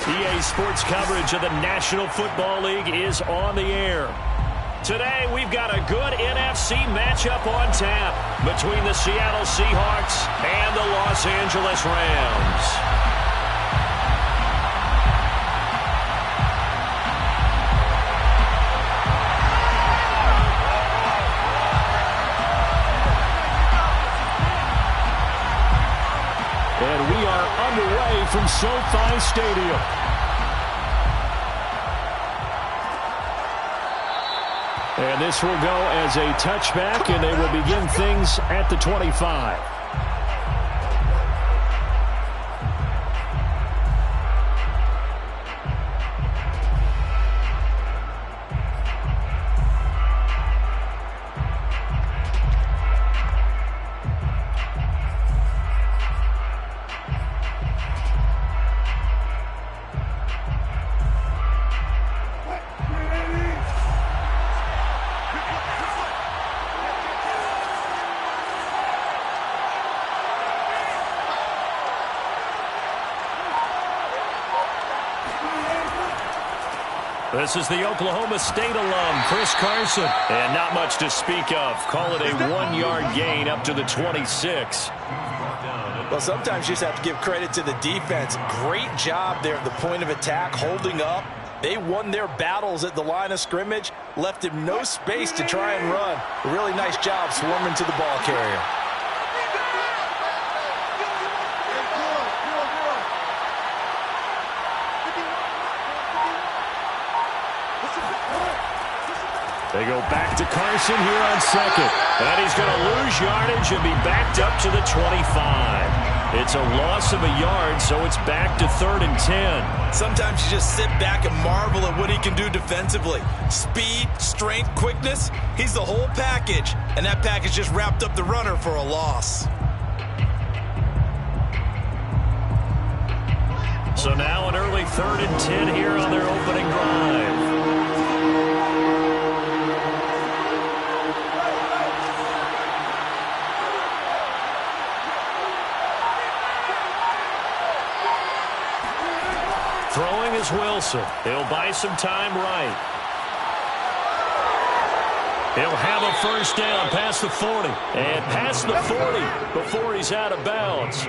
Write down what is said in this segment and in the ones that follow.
EA Sports coverage of the National Football League is on the air. Today, we've got a good NFC matchup on tap between the Seattle Seahawks and the Los Angeles Rams. And we are underway from SoFi Stadium. And this will go as a touchback, and they will begin things at the 25. This is the Oklahoma State alum, Chris Carson. And not much to speak of. Call it a 1-yard gain up to the 26. Well, sometimes you just have to give credit to the defense. Great job there at the point of attack, holding up. They won their battles at the line of scrimmage, left him no space to try and run. A really nice job swarming to the ball carrier. They go back to Carson here on second. And he's going to lose yardage and be backed up to the 25. It's a loss of a yard, so it's back to 3rd and 10. Sometimes you just sit back and marvel at what he can do defensively. Speed, strength, quickness, he's the whole package. And that package just wrapped up the runner for a loss. So now an early 3rd and 10 here on their opening drive. Throwing is Wilson. He'll buy some time right. He'll have a first down past the 40. And past the 40 before he's out of bounds.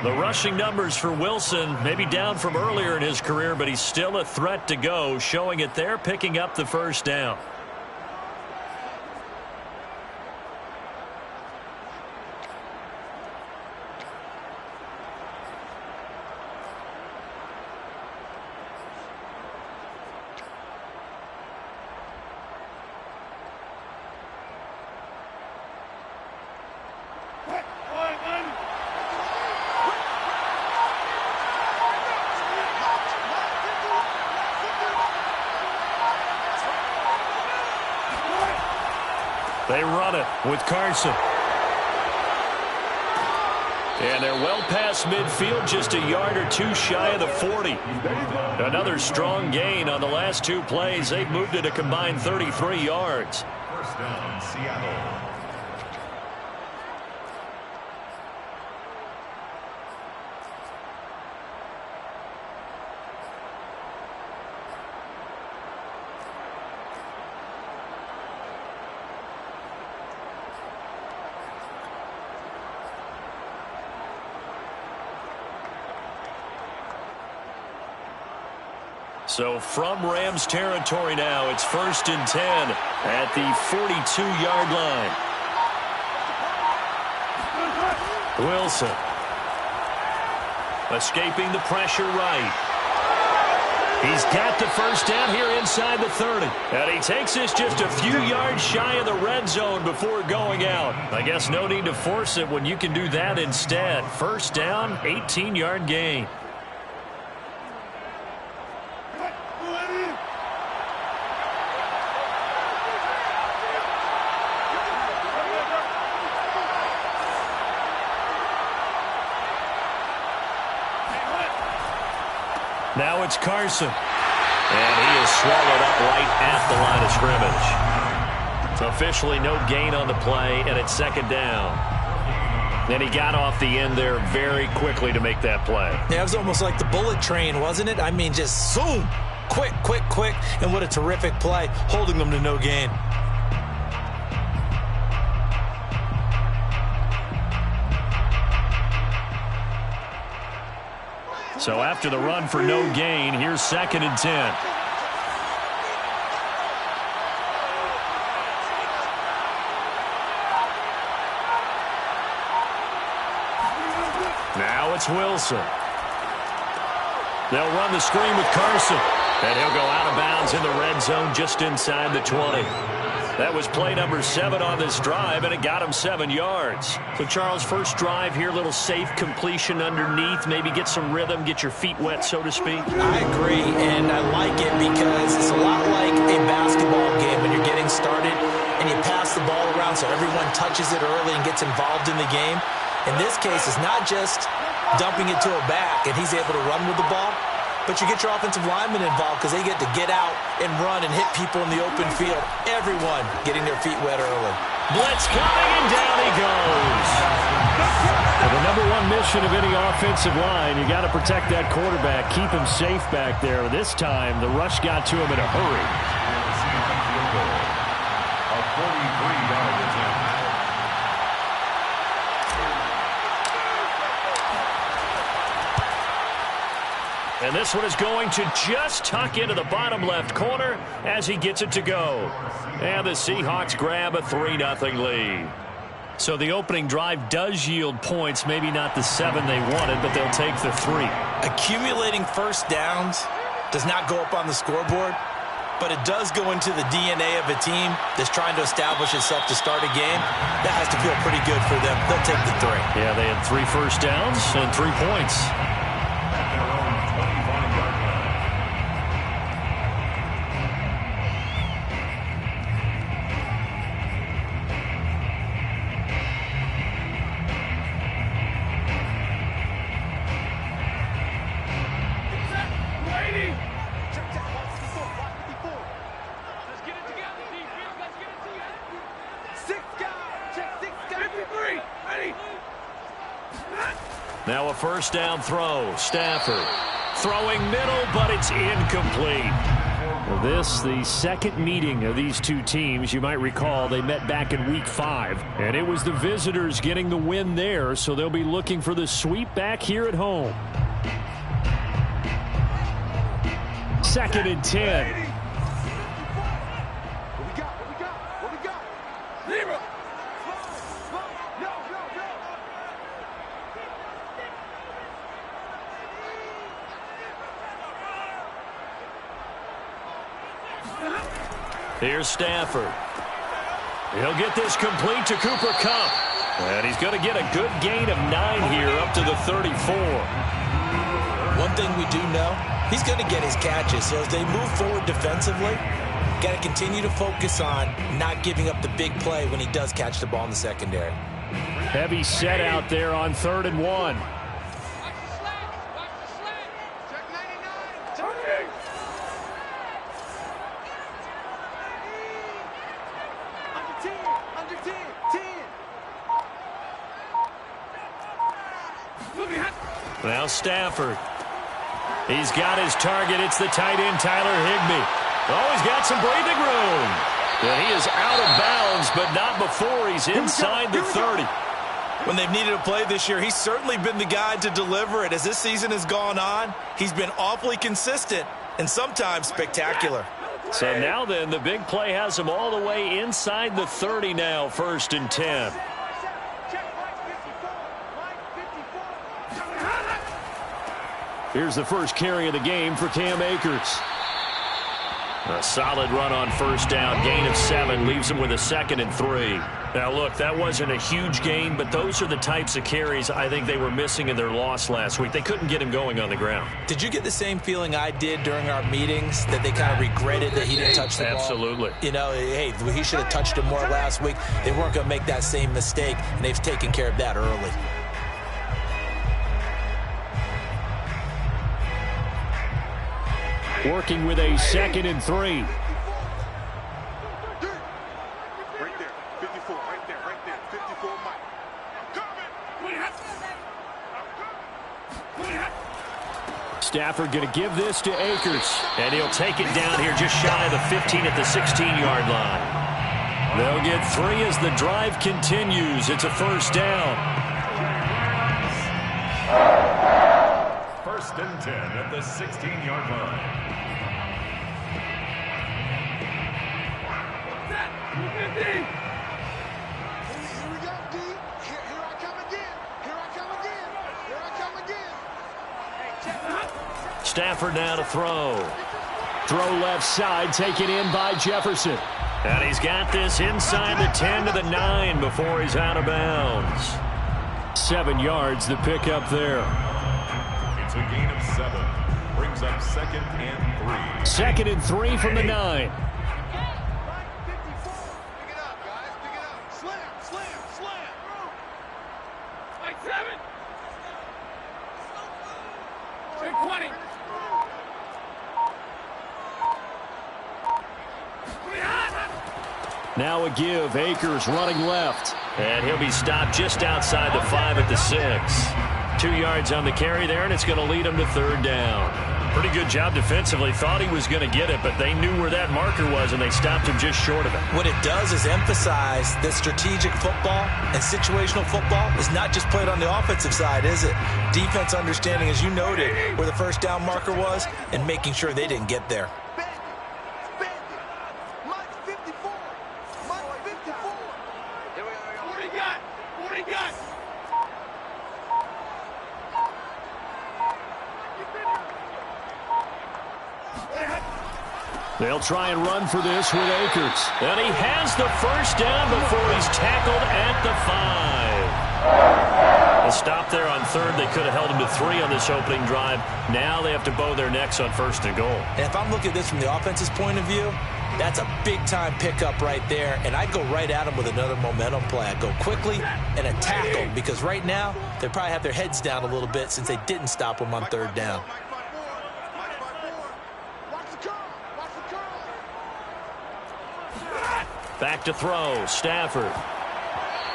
The rushing numbers for Wilson maybe down from earlier in his career, but he's still a threat to go, showing it there, picking up the first down. They run it with Carson. And they're well past midfield, just a yard or two shy of the 40. Another strong gain on the last two plays. They've moved it a combined 33 yards. First down, Seattle. So from Rams territory now, it's 1st and 10 at the 42-yard line. Wilson. Escaping the pressure right. He's got the first down here inside the 30. And he takes this just a few yards shy of the red zone before going out. I guess no need to force it when you can do that instead. First down, 18-yard gain. Now it's Carson. And he is swallowed up right at the line of scrimmage. Officially no gain on the play, and it's 2nd down. And he got off the end there very quickly to make that play. Yeah, it was almost like the bullet train, wasn't it? I mean, just zoom, quick, quick, quick, and what a terrific play, holding them to no gain. So after the run for no gain, here's 2nd and 10. Now it's Wilson. They'll run the screen with Carson. And he'll go out of bounds in the red zone just inside the 20. That was play number 7 on this drive, and it got him 7 yards. So, Charles, first drive here, little safe completion underneath, maybe get some rhythm, get your feet wet, so to speak. I agree, and I like it because it's a lot like a basketball game when you're getting started and you pass the ball around so everyone touches it early and gets involved in the game. In this case, it's not just dumping it to a back and he's able to run with the ball, but you get your offensive linemen involved because they get to get out and run and hit people in the open field. Everyone getting their feet wet early. Blitz coming, and down he goes. Well, the number one mission of any offensive line, you got to protect that quarterback, keep him safe back there. This time, the rush got to him in a hurry. A 43-yard attempt. And this one is going to just tuck into the bottom left corner as he gets it to go. And the Seahawks grab a 3-0 lead. So the opening drive does yield points, maybe not the 7 they wanted, but they'll take the 3. Accumulating first downs does not go up on the scoreboard, but it does go into the DNA of a team that's trying to establish itself to start a game. That has to feel pretty good for them. They'll take the 3. Yeah, they had 3 first downs and 3 points. Now a first down throw. Stafford throwing middle, but it's incomplete. Well, this, the second meeting of these two teams. You might recall they met back in week 5, and it was the visitors getting the win there, so they'll be looking for the sweep back here at home. 2nd and 10. Here's Stafford. He'll get this complete to Cooper Kupp. And he's going to get a good gain of 9 here up to the 34. One thing we do know, he's going to get his catches. So as they move forward defensively, got to continue to focus on not giving up the big play when he does catch the ball in the secondary. Heavy set out there on 3rd and 1. Now Stafford. He's got his target. It's the tight end, Tyler Higbee. Oh, he's got some breathing room. And he is out of bounds, but not before he's inside the 30. When they've needed a play this year, he's certainly been the guy to deliver it. As this season has gone on, he's been awfully consistent and sometimes spectacular. So now then, the big play has him all the way inside the 30 now, 1st and 10. Here's the first carry of the game for Cam Akers. A solid run on first down. Gain of 7 leaves him with a 2nd and 3. Now, look, that wasn't a huge gain, but those are the types of carries I think they were missing in their loss last week. They couldn't get him going on the ground. Did you get the same feeling I did during our meetings, that they kind of regretted that he didn't touch the ball? Absolutely. You know, hey, he should have touched it more last week. They weren't going to make that same mistake, and they've taken care of that early. Working with a 2nd and 3. Right there, 54, right there, 54, Mike. Stafford going to give this to Akers. And he'll take it down here just shy of the 15 at the 16-yard line. They'll get 3 as the drive continues. It's a first down. 1st and 10 at the 16-yard line. Here we go, D. Here I come again. Here I come again. Here I come again. Stafford now to throw. Throw left side, taken in by Jefferson. And he's got this inside the 10 to the 9 before he's out of bounds. 7 yards, the pickup there. It's a gain of 7. Brings up 2nd and 3. 2nd and 3 from the 9. Now a give. Akers running left. And he'll be stopped just outside the 5 at the 6. 2 yards on the carry there, and it's going to lead him to 3rd down. Pretty good job defensively. Thought he was going to get it, but they knew where that marker was, and they stopped him just short of it. What it does is emphasize that strategic football and situational football is not just played on the offensive side, is it? Defense understanding, as you noted, where the first down marker was and making sure they didn't get there. They'll try and run for this with Akers. And he has the first down before he's tackled at the 5. A stop there on 3rd. They could have held him to 3 on this opening drive. Now they have to bow their necks on 1st and goal. And if I'm looking at this from the offense's point of view, that's a big-time pickup right there. And I go right at him with another momentum play. I go quickly and attack them because right now they probably have their heads down a little bit since they didn't stop him on 3rd down. Back to throw, Stafford.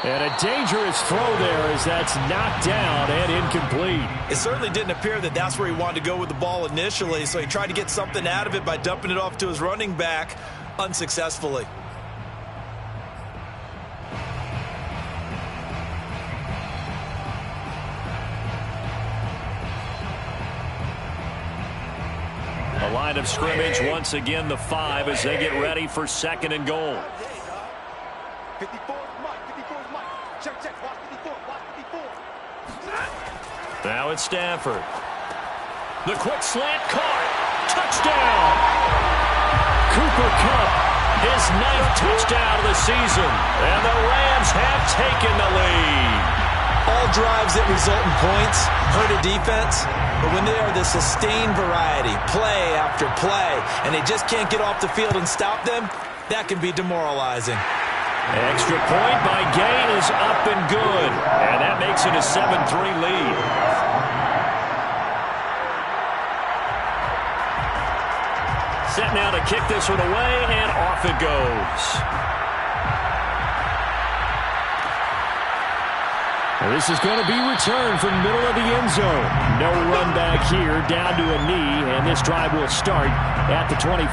And a dangerous throw there as that's knocked down and incomplete. It certainly didn't appear that that's where he wanted to go with the ball initially, so he tried to get something out of it by dumping it off to his running back unsuccessfully. A line of scrimmage, once again the 5 as they get ready for 2nd and goal. 54 is Mike. 54 is Mike. Check. Watch 54. Watch 54. Now it's Stafford. The quick slant caught. Touchdown. Cooper Kupp, his 9th touchdown of the season. And the Rams have taken the lead. All drives that result in points hurt a defense, but when they are the sustained variety, play after play, and they just can't get off the field and stop them, that can be demoralizing. Extra point by Gain is up and good. And that makes it a 7-3 lead. Set now to kick this one away, and off it goes. Well, this is going to be returned from the middle of the end zone. No run back here, down to a knee, and this drive will start at the 25.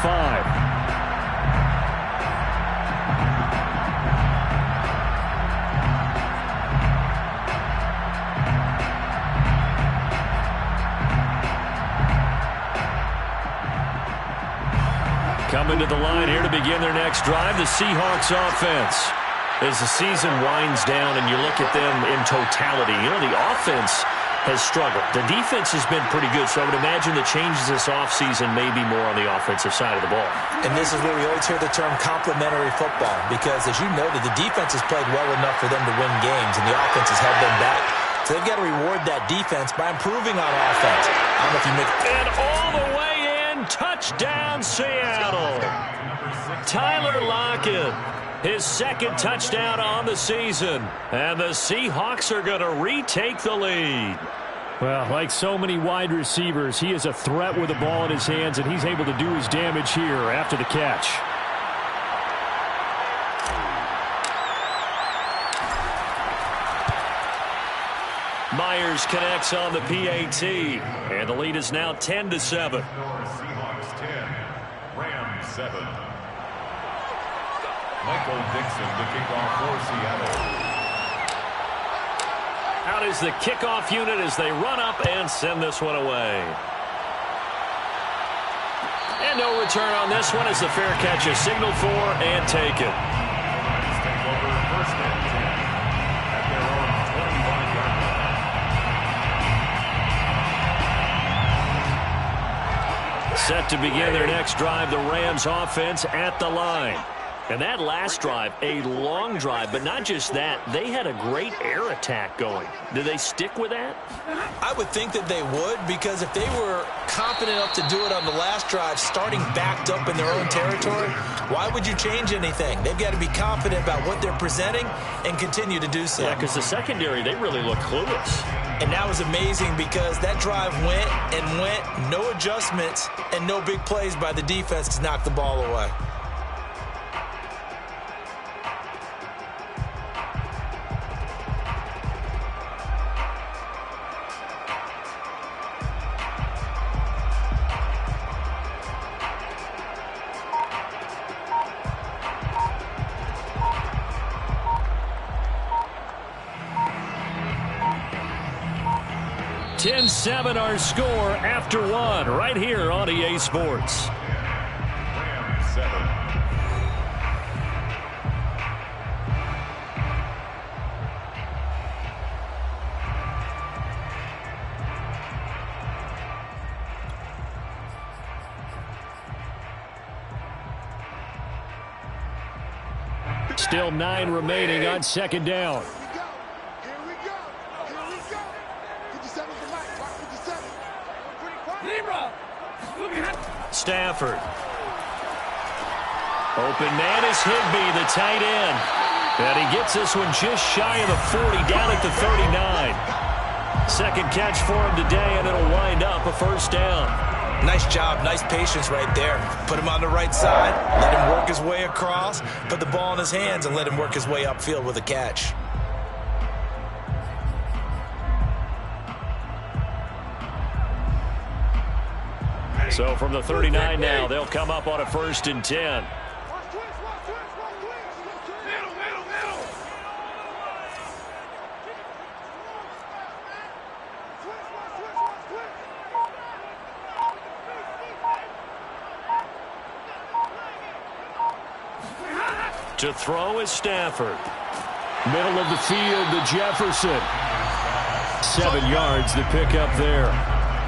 Coming to the line here to begin their next drive, the Seahawks offense. As the season winds down and you look at them in totality, you know, the offense has struggled. The defense has been pretty good, so I would imagine the changes this offseason may be more on the offensive side of the ball. And this is where we always hear the term complementary football, because as you noted, the defense has played well enough for them to win games, and the offense has held them back. So they've got to reward that defense by improving on offense. I don't know if you make... And all the way in, touchdown Seattle. Tyler Lockett, his 2nd touchdown on the season. And the Seahawks are going to retake the lead. Well, like so many wide receivers, he is a threat with the ball in his hands, and he's able to do his damage here after the catch. Myers connects on the PAT, and the lead is now 10-7. Seahawks 10, Rams 7. Michael Dixon to kick off for Seattle. Out is the kickoff unit as they run up and send this one away. And no return on this one as the fair catch is signaled for and taken. Lions take over first and 10 at their own 25-yard line. Set to begin their next drive, the Rams offense at the line. And that last drive, a long drive, but not just that. They had a great air attack going. Do they stick with that? I would think that they would, because if they were confident enough to do it on the last drive, starting backed up in their own territory, why would you change anything? They've got to be confident about what they're presenting and continue to do so. Yeah, because the secondary, they really look clueless. And that was amazing because that drive went and went, no adjustments, and no big plays by the defense to knock the ball away. Seven our score after one right here on EA Sports. Rams 7. Still 9 remaining on second down. Stafford. Open man is Higbee, the tight end. And he gets this one just shy of the 40, down at the 39. Second catch for him today, and it'll wind up a first down. Nice job, nice patience right there. Put him on the right side, let him work his way across, put the ball in his hands, and let him work his way upfield with a catch. So from the 39 now, they'll come up on a 1st and 10. To throw is Stafford. Middle of the field to Jefferson. 7 yards to pick up there.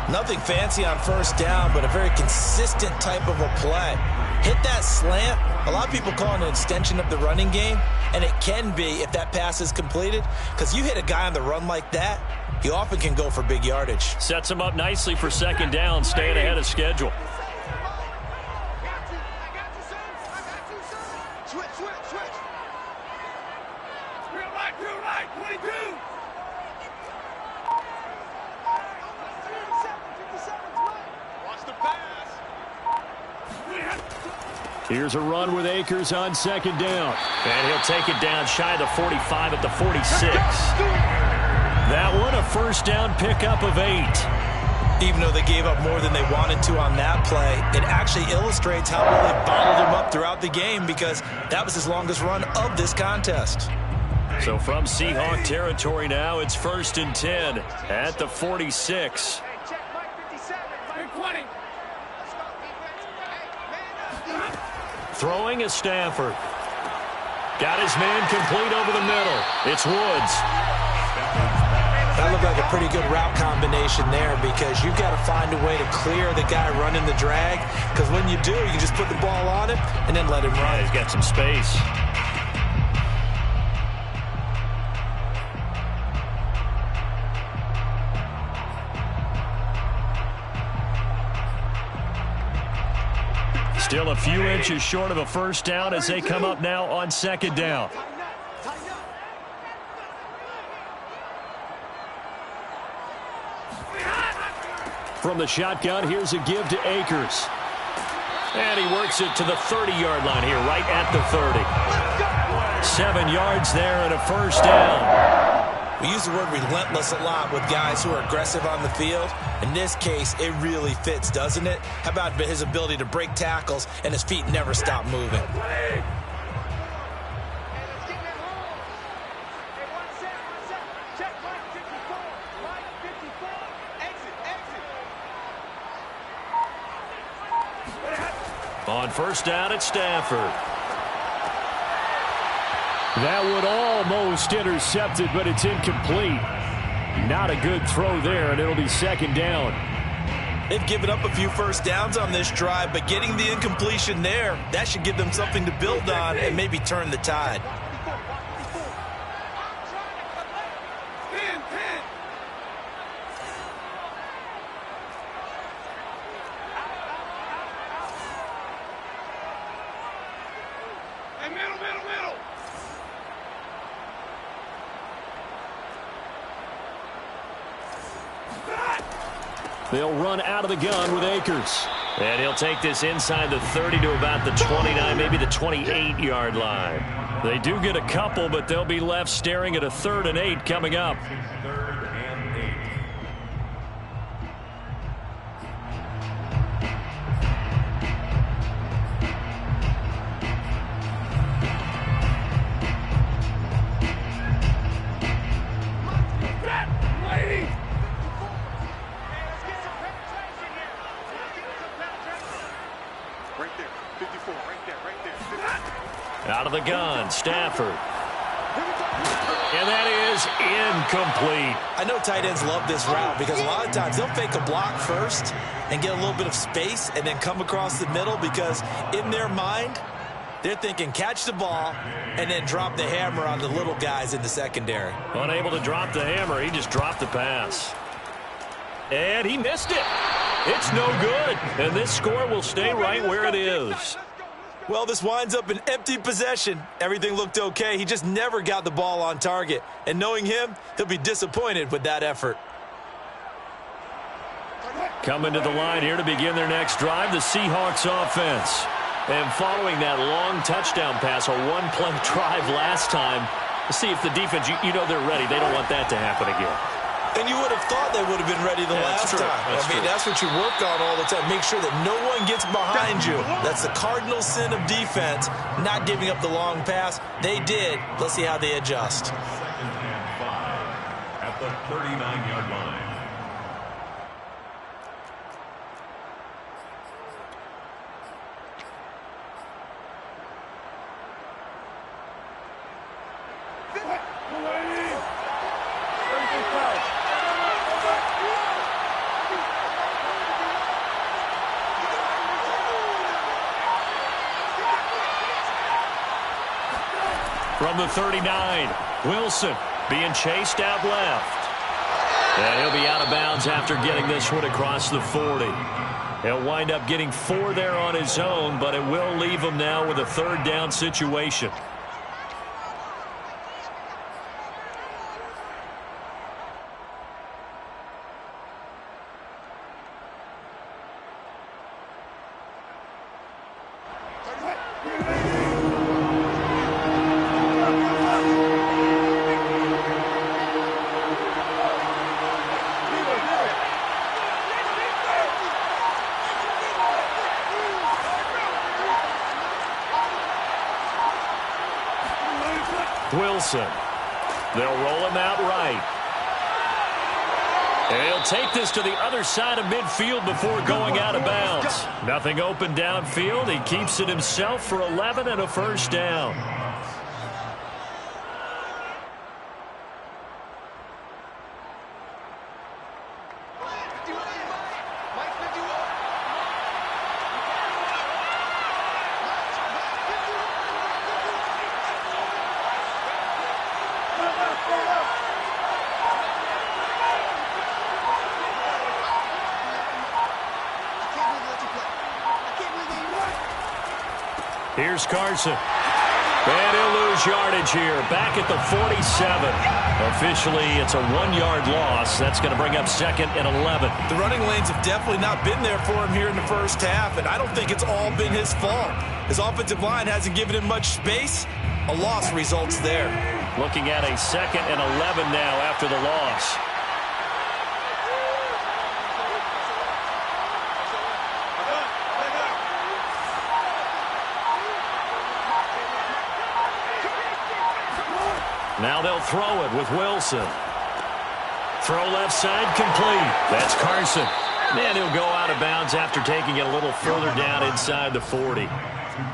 Nothing fancy on first down, but a very consistent type of a play. Hit that slant. A lot of people call it an extension of the running game, and it can be if that pass is completed, because you hit a guy on the run like that, he often can go for big yardage. Sets him up nicely for second down, staying ahead of schedule. Here's a run with Akers on second down. And he'll take it down shy of the 45 at the 46. That one a first down pickup of 8. Even though they gave up more than they wanted to on that play, it actually illustrates how well they bottled him up throughout the game, because that was his longest run of this contest. So from Seahawk territory now, it's 1st and 10 at the 46. Throwing is Stafford. Got his man complete over the middle. It's Woods. That looked like a pretty good route combination there, because you've got to find a way to clear the guy running the drag, because when you do, you just put the ball on him and then let him run. Yeah, he's got some space. Still a few inches short of a first down as they come up now on second down. From the shotgun, here's a give to Akers. And he works it to the 30-yard line here, right at the 30. 7 yards there and a first down. We use the word relentless a lot with guys who are aggressive on the field. In this case, it really fits, doesn't it? How about his ability to break tackles and his feet never stop moving? On first down at Stafford. That would almost intercept it, but it's incomplete. Not a good throw there, and it'll be second down. They've given up a few first downs on this drive, but getting the incompletion there, that should give them something to build on and maybe turn the tide. They'll run out of the gun with Akers. And he'll take this inside the 30 to about the 29, maybe the 28-yard line. They do get a couple, but they'll be left staring at a 3rd and 8 coming up. 3rd and 8. Out of the gun, Stafford. And that is incomplete. I know tight ends love this route because a lot of times they'll fake a block first and get a little bit of space and then come across the middle because in their mind, they're thinking catch the ball and then drop the hammer on the little guys in the secondary. Unable to drop the hammer, he just dropped the pass. And he missed it. It's no good. And this score will stay right where it is. Well, this winds up an empty possession. Everything looked okay. He just never got the ball on target. And knowing him, he'll be disappointed with that effort. Coming to the line here to begin their next drive, the Seahawks offense. And following that long touchdown pass, a one-play drive last time, let's see if the defense, you know they're ready. They don't want that to happen again. And you would have thought they would have been ready the last time. That's what you work on all the time. Make sure that no one gets behind you. That's the cardinal sin of defense, not giving up the long pass. They did. Let's see how they adjust. 2nd and 5 at the 39-yard line. From the 39, Wilson being chased out left. And he'll be out of bounds after getting this one across the 40. He'll wind up getting 4 there on his own, but it will leave him now with a 3rd down situation. Wilson. They'll roll him out right. And he'll take this to the other side of midfield before going out of bounds. Nothing open downfield. He keeps it himself for 11 and a 1st down. Here's Carson. And he'll lose yardage here. Back at the 47. Officially, it's a 1-yard loss. That's going to bring up 2nd and 11. The running lanes have definitely not been there for him here in the first half, and I don't think it's all been his fault. His offensive line hasn't given him much space. A loss results there. Looking at a 2nd and 11 now after the loss. Now they'll throw it with Wilson. Throw left side complete. That's Carson. And he'll go out of bounds after taking it a little further down inside the 40.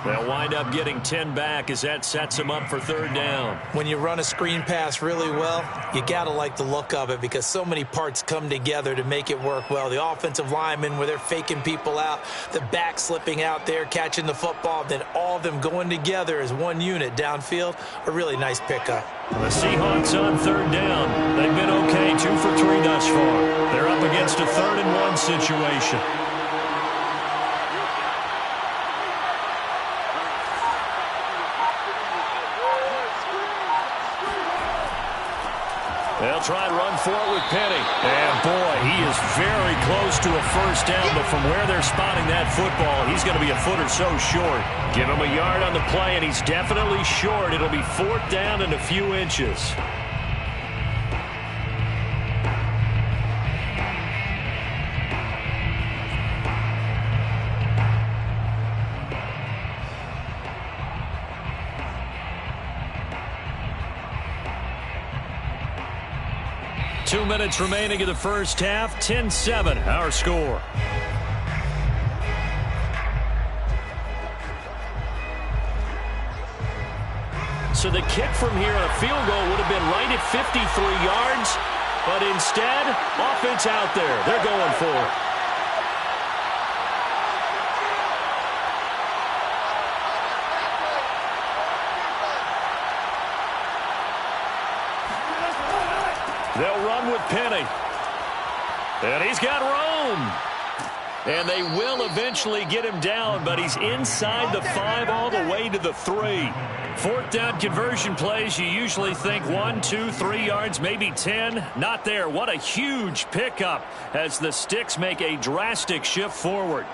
They'll wind up getting 10 back as that sets him up for 3rd down. When you run a screen pass really well, you got to like the look of it because so many parts come together to make it work well. The offensive linemen where they're faking people out, the back slipping out there, catching the football, then all of them going together as one unit downfield. A really nice pickup. The Seahawks on 3rd down. They've been okay, 2 for 3 thus far. They're up against a 3rd and 1 situation. They'll try and run for it with Penny. And, boy, he is very close to a 1st down, but from where they're spotting that football, he's going to be a foot or so short. Give him a yard on the play, and he's definitely short. It'll be 4th down and a few inches. Two minutes remaining in the first half. 10-7, our score. So the kick from here on a field goal would have been right at 53 yards. But instead, offense out there. They're going for it. They'll run with Penny. And he's got room. And they will eventually get him down, but he's inside the 5 all the way to the 3. 4th down conversion plays, you usually think 1, 2, 3 yards, maybe 10. Not there. What a huge pickup as the Sticks make a drastic shift forward.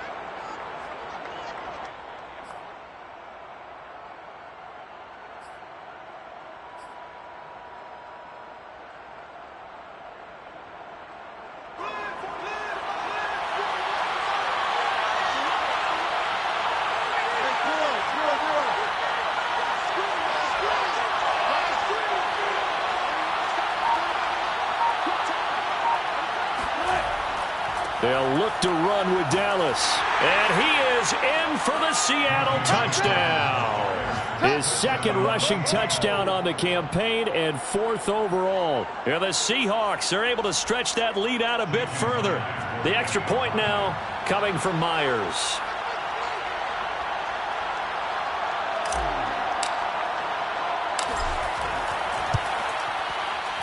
They'll look to run with Dallas. And he is in for the Seattle touchdown. His 2nd rushing touchdown on the campaign and 4th overall. And the Seahawks are able to stretch that lead out a bit further. The extra point now coming from Myers.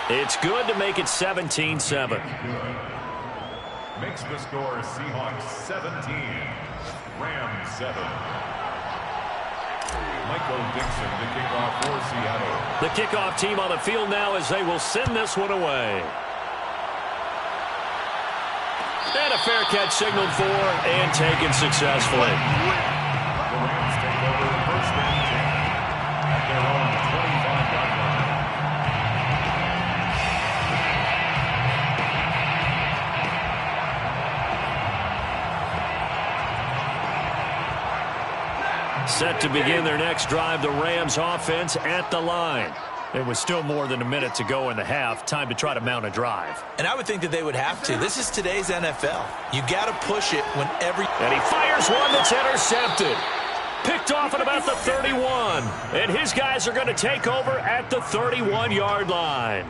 It's good to make it 17-7. Makes the score Seahawks 17, Rams 7. Michael Dixon to kick off for Seattle. The kickoff team on the field now as they will send this one away. And a fair catch signaled for and taken successfully. The Rams take over 1st and 10 at their own 25-yard line. Set to begin their next drive, the Rams offense at the line. It was still more than a minute to go in the half. Time to try to mount a drive. And I would think that they would have to. This is today's NFL. You got to push it when every... And he fires one that's intercepted. Picked off at about the 31. And his guys are going to take over at the 31-yard line.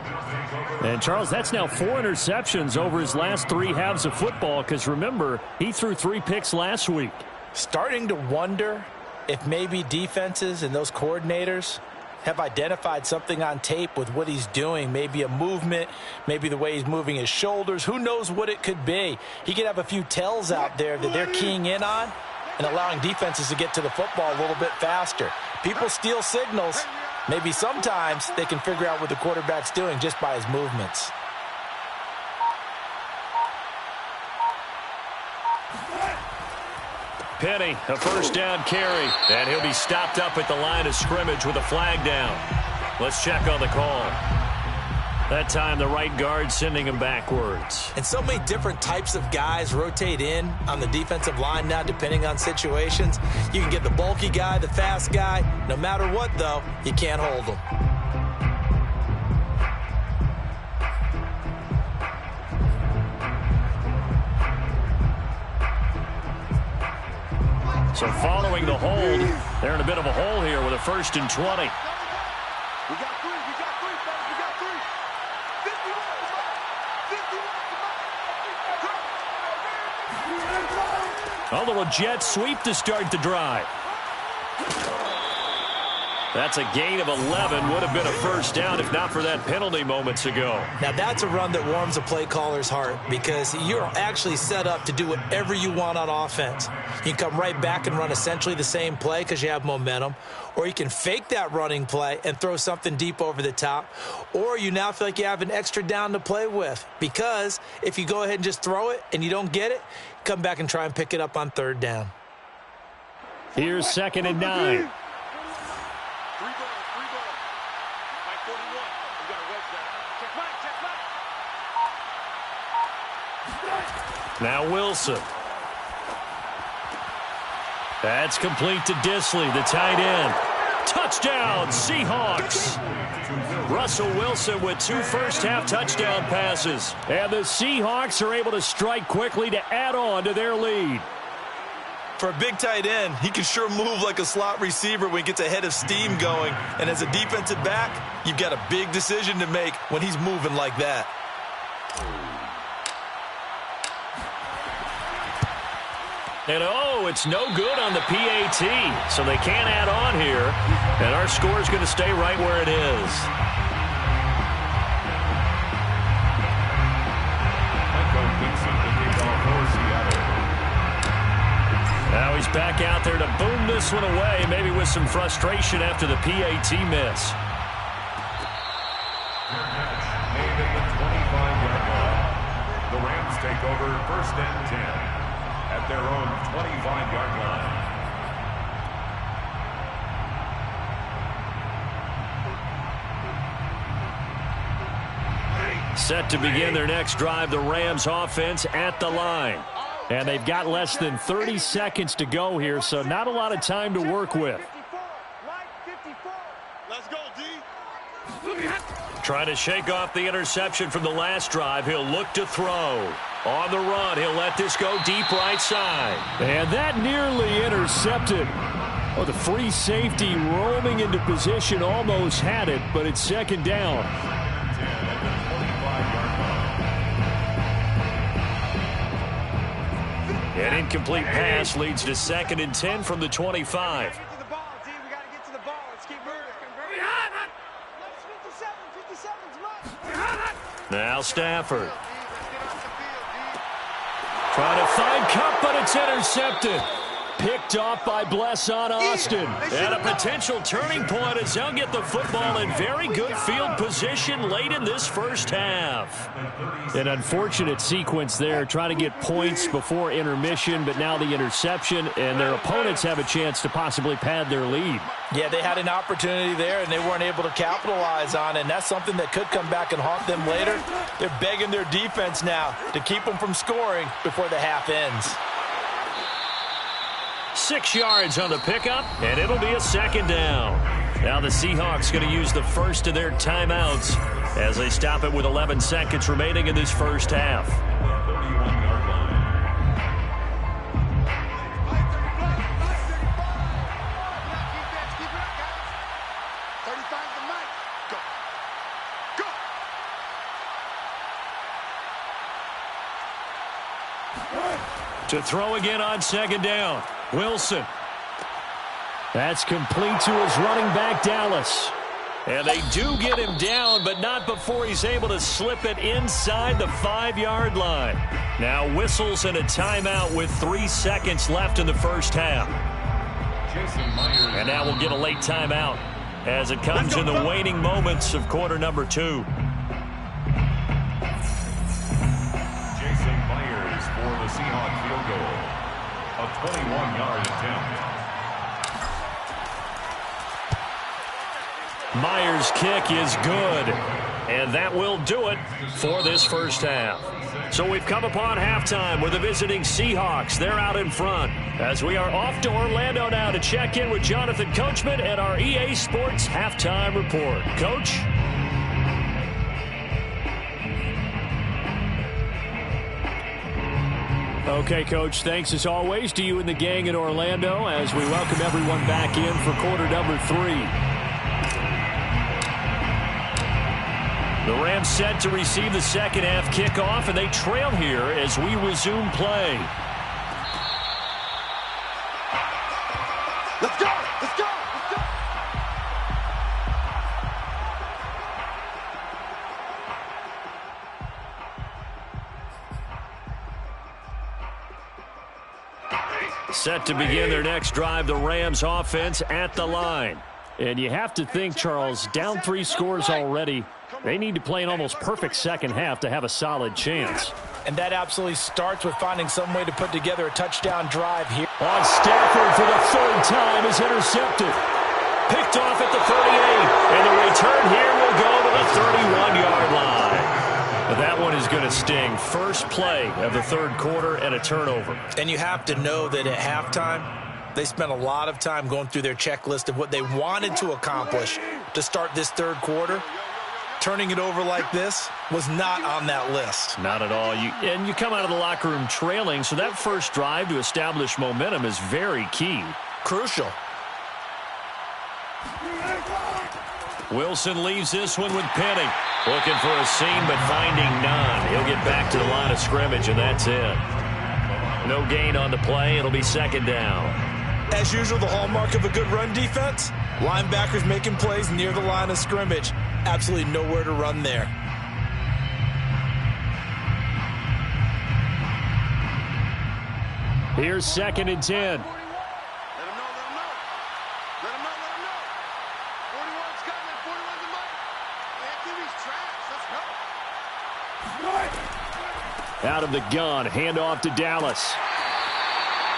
And, Charles, that's now 4 interceptions over his last 3 halves of football because, remember, he threw 3 picks last week. Starting to wonder if maybe defenses and those coordinators have identified something on tape with what he's doing. Maybe a movement, maybe the way he's moving his shoulders. Who knows what it could be? He could have a few tells out there that they're keying in on and allowing defenses to get to the football a little bit faster. People steal signals. Maybe sometimes they can figure out what the quarterback's doing just by his movements. Penny, a 1st down carry, and he'll be stopped up at the line of scrimmage with a flag down. Let's check on the call. That time the right guard sending him backwards. And so many different types of guys rotate in on the defensive line now depending on situations. You can get the bulky guy, the fast guy. No matter what, though, you can't hold them. So following the hold, they're in a bit of a hole here with a 1st and 20. We got three, fellas, we got three. 51. A little jet sweep to start the drive. That's a gain of 11. Would have been a 1st down if not for that penalty moments ago. Now, that's a run that warms a play caller's heart because you're actually set up to do whatever you want on offense. You can come right back and run essentially the same play because you have momentum, or you can fake that running play and throw something deep over the top, or you now feel like you have an extra down to play with because if you go ahead and just throw it and you don't get it, come back and try and pick it up on 3rd down. Here's 2nd and 9. Now Wilson. That's complete to Disley, the tight end. Touchdown, Seahawks. Russell Wilson with 2 first-half touchdown passes. And the Seahawks are able to strike quickly to add on to their lead. For a big tight end, he can sure move like a slot receiver when he gets a head of steam going. And as a defensive back, you've got a big decision to make when he's moving like that. And oh, it's no good on the PAT, so they can't add on here. And our score is going to stay right where it is. Now he's back out there to boom this one away, maybe with some frustration after the PAT miss. Made at the 25-yard line. The Rams take over 1st and 10 at their own 25-yard line. Set to begin their next drive, the Rams offense at the line. And they've got less than 30 seconds to go here, so not a lot of time to work with. Let's go, D. Trying to shake off the interception from the last drive. He'll look to throw. On the run, he'll let this go deep right side. And that nearly intercepted. Oh, the free safety roaming into position almost had it, but it's 2nd down. An incomplete pass leads to 2nd and 10 from the 25. Get to the ball, D. We got to get to the ball. Let's keep moving. Let's 57's much. Now Stafford. Trying to find Cup, but it's intercepted. Picked off by Bless on Austin. And a potential turning point as they'll get the football in very good field position late in this 1st half. An unfortunate sequence there, trying to get points before intermission, but now the interception, and their opponents have a chance to possibly pad their lead. Yeah, they had an opportunity there, and they weren't able to capitalize on it, and that's something that could come back and haunt them later. They're begging their defense now to keep them from scoring before the half ends. 6 yards on the pickup, and it'll be a 2nd down. Now the Seahawks going to use the first of their timeouts as they stop it with 11 seconds remaining in this 1st half. 31-yard line. Keep it up, guys. 35's the mic. Go. To throw again on 2nd down. Wilson. That's complete to his running back, Dallas. And they do get him down, but not before he's able to slip it inside the 5-yard line. Now whistles and a timeout with 3 seconds left in the 1st half. And now we'll get a late timeout as it comes in the waning moments of quarter number 2. Jason Myers for the Seahawks field goal. A 21-yard attempt. Myers' kick is good. And that will do it for this first half. So we've come upon halftime with the visiting Seahawks. They're out in front. As we are off to Orlando now to check in with Jonathan Coachman at our EA Sports Halftime Report. Coach? Okay, Coach, thanks as always to you and the gang in Orlando as we welcome everyone back in for quarter number 3. The Rams set to receive the second half kickoff, and they trail here as we resume play. Let's go! Let's go! Let's go! Set to begin their next drive, the Rams offense at the line. And you have to think, Charles, down 3 scores already. They need to play an almost perfect second half to have a solid chance. And that absolutely starts with finding some way to put together a touchdown drive here. On Stafford for the 3rd time is intercepted. Picked off at the 38. And the return here will go to the 31-yard line. But that one is going to sting. First play of the 3rd quarter and a turnover. And you have to know that at halftime, they spent a lot of time going through their checklist of what they wanted to accomplish to start this 3rd quarter. Turning it over like this was not on that list. Not at all. And you come out of the locker room trailing, so that first drive to establish momentum is very key. Crucial. Wilson leaves this one with Penny. Looking for a seam, but finding none. He'll get back to the line of scrimmage, and that's it. No gain on the play. It'll be second down. As usual, the hallmark of a good run defense, linebackers making plays near the line of scrimmage. Absolutely nowhere to run there. Here's 2nd and 10. Let him know, let him know. Let him know, let him know. 41's coming, 41's the mic. QB's trash, let's go. Out of the gun, handoff to Dallas.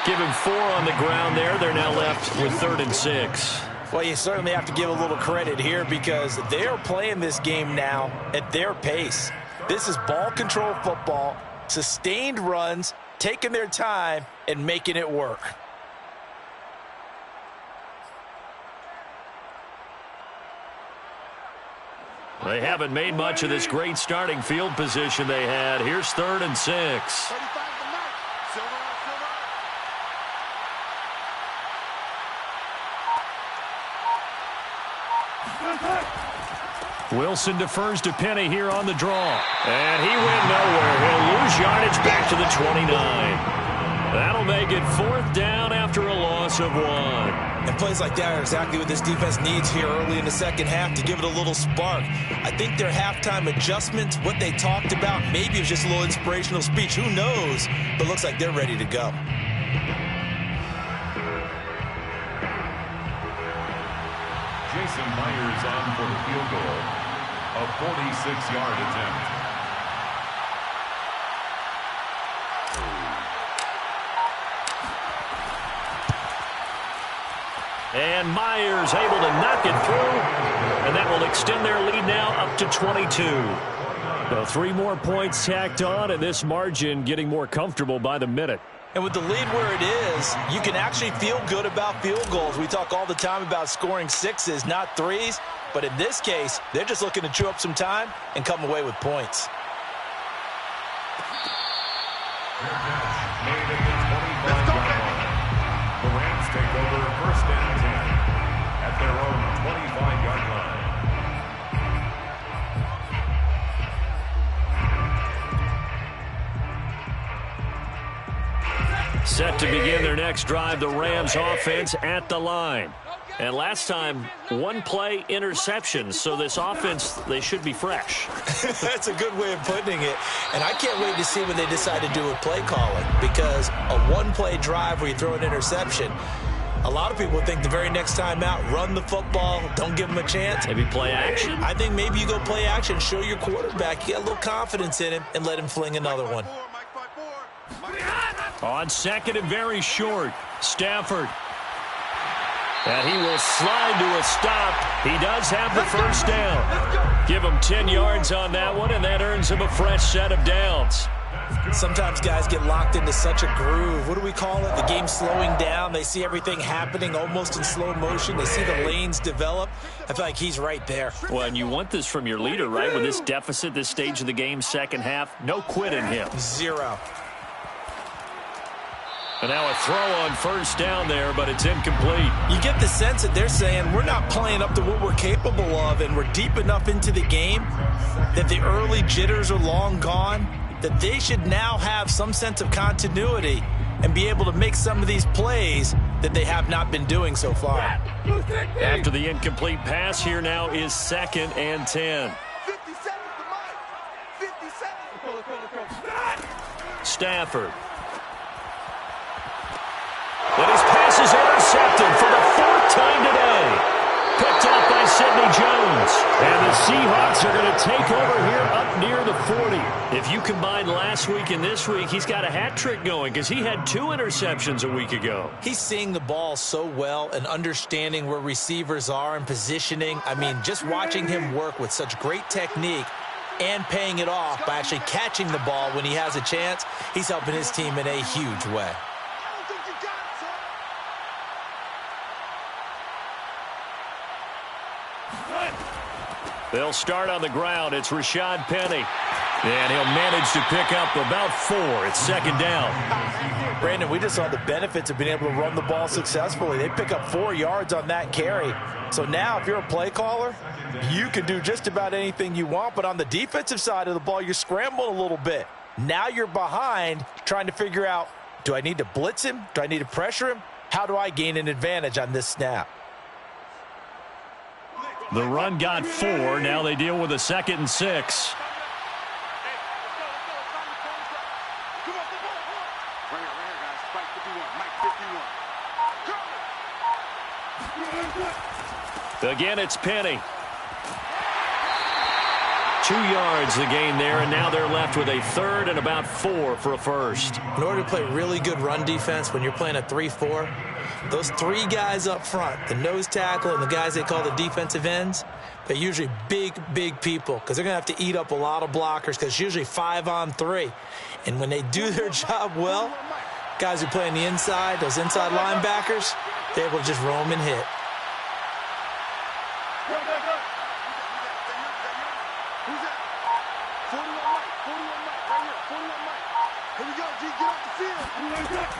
Give him 4 on the ground there. They're now left with 3rd and 6. Well, you certainly have to give a little credit here because they're playing this game now at their pace. This is ball control football, sustained runs, taking their time, and making it work. They haven't made much of this great starting field position they had. Here's 3rd and 6. 35's the mic. Silver on silver. Wilson defers to Penny here on the draw. And he went nowhere. He'll lose yardage back to the 29. That'll make it 4th down after a loss of 1. And plays like that are exactly what this defense needs here early in the second half to give it a little spark. I think their halftime adjustments, what they talked about, maybe it was just a little inspirational speech. Who knows? But looks like they're ready to go. Jason Myers on for the field goal. A 46-yard attempt. And Myers able to knock it through. And that will extend their lead now up to 22. So 3 more points tacked on, and this margin getting more comfortable by the minute. And with the lead where it is, you can actually feel good about field goals. We talk all the time about scoring 6s, not 3s. But in this case, they're just looking to chew up some time and come away with points. Made at the 25-yard line. The Rams take over 1st and 10 at their own 25-yard line. Set to begin their next drive, the Rams offense at the line. And last time, 1-play interceptions, so this offense, they should be fresh. That's a good way of putting it. And I can't wait to see when they decide to do with play calling, because a 1-play drive where you throw an interception, a lot of people think the very next time out, run the football, don't give them a chance. Maybe play action. I think maybe you go play action, show your quarterback, you got a little confidence in him, and let him fling another one. On 2nd and very short, Stafford. And he will slide to a stop. He does have the first down. Give him 10 yards on that one, and that earns him a fresh set of downs. Sometimes guys get locked into such a groove. What do we call it? The game slowing down. They see everything happening almost in slow motion. They see the lanes develop. I feel like he's right there. Well, and you want this from your leader, right? With this deficit, this stage of the game, second half, no quit in him. Zero. And now a throw on first down there, but it's incomplete. You get the sense that they're saying we're not playing up to what we're capable of, and we're deep enough into the game that the early jitters are long gone, that they should now have some sense of continuity and be able to make some of these plays that they have not been doing so far. After the incomplete pass, here now is 2nd and 10. 50 seconds to Mike. 50 seconds. Stafford. And his pass is intercepted for the 4th time today. Picked off by Sidney Jones. And the Seahawks are going to take over here up near the 40. If you combine last week and this week, he's got a hat trick going because he had 2 interceptions a week ago. He's seeing the ball so well and understanding where receivers are and positioning. I mean, just watching him work with such great technique and paying it off by actually catching the ball when he has a chance, he's helping his team in a huge way. They'll start on the ground. It's Rashad Penny. And he'll manage to pick up about 4. It's 2nd down. Brandon, we just saw the benefits of being able to run the ball successfully. They pick up 4 yards on that carry. So now if you're a play caller, you can do just about anything you want. But on the defensive side of the ball, you're scrambling a little bit. Now you're behind trying to figure out, do I need to blitz him? Do I need to pressure him? How do I gain an advantage on this snap? The run got 4. Now they deal with a 2nd and 6. Again, it's Penny. 2 yards the gain there, and now they're left with a 3rd and about 4 for a first. In order to play really good run defense when you're playing a 3-4, those 3 guys up front, the nose tackle and the guys they call the defensive ends, they're usually big, big people because they're going to have to eat up a lot of blockers because it's usually 5-on-3. And when they do their job well, guys who play on the inside, those inside linebackers, they're able to just roam and hit.